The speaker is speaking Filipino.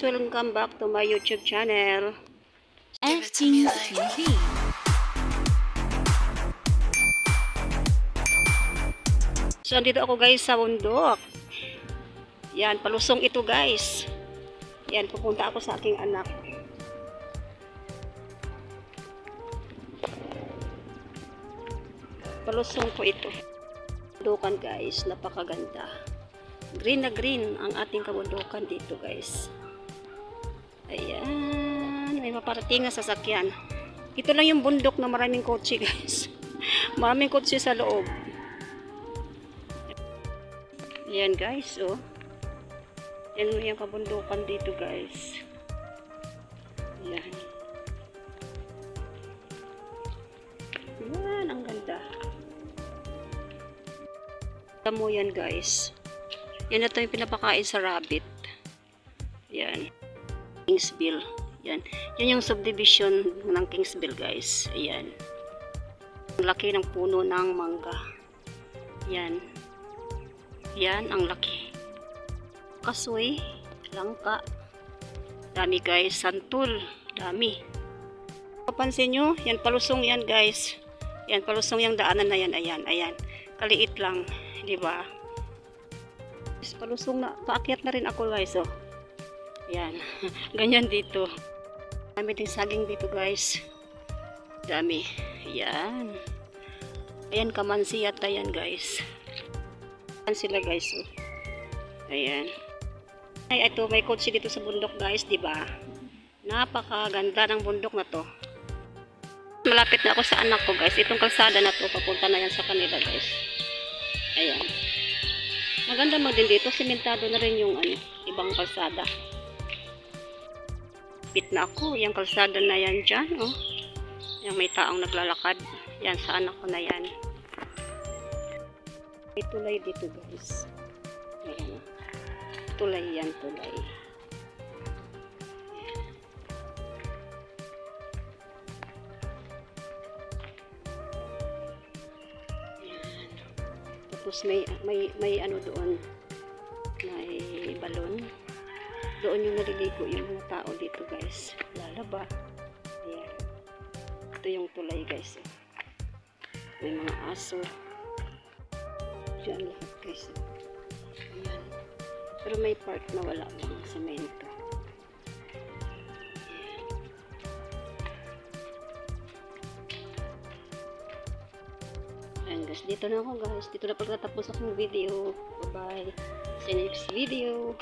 Welcome back to my YouTube channel. FG TV. So, andito ako guys sa bundok. Yan, palusong ito guys. Yan, pupunta ako sa aking anak. Palusong po ito. Bundukan guys, napakaganda. Green na green ang ating kabundukan dito guys. Ayan, may maparating na sasakyan. Ito lang yung bundok na maraming kotse guys. Maraming kotse sa loob. Ayan guys, oh. Yan yung kabundukan dito guys. Ayan. Ayan, ang ganda. Alam mo yan guys. Yan na ito yung pinapakain sa rabbit. Ayan. Kingsville. Yan. Yan yung subdivision ng Kingsville guys. Ayan. Ang laki ng puno ng mangga. Yan. Yan ang laki. Kasoy. Langka. Dami guys. Santul. Dami. Papansin nyo? Yan palusong yan guys. Yan palusong yung daanan na yan. Ayan. Ayan. Kaliit lang. Diba? Palusong na. Paakyat na rin ako guys. Oh. Yan. Ganyan dito. Dami din saging dito guys. Dami. Yan. Ayan kamansi yata yan guys. Ayan sila guys. Oh. Ayan. Ay, ito may kotse dito sa bundok guys. Diba? Napakaganda ng bundok na to. Malapit na ako sa anak ko guys. Itong kalsada na to. Papunta na yan sa kanila guys. Ayan. Maganda mo din dito. Sementado na rin yung ibang kalsada. Pit na ako. Yung kalsada na yan dyan. Oh. Yung may taong naglalakad. Yan, sa anak ko na yan. May tulay dito guys. Ayan. Tulay yan, tulay. Ayan. Tapos may ano doon. May balon. Doon yung naliligo yung mga tao dito guys. Lalaba. Ayan. Ito yung tulay guys. May mga aso. Diyan lahat guys. Ayan. Pero may part na wala pang semento. Ayan guys. Dito na ako guys. Dito na pagkatapos akong video. Bye bye. See you next video.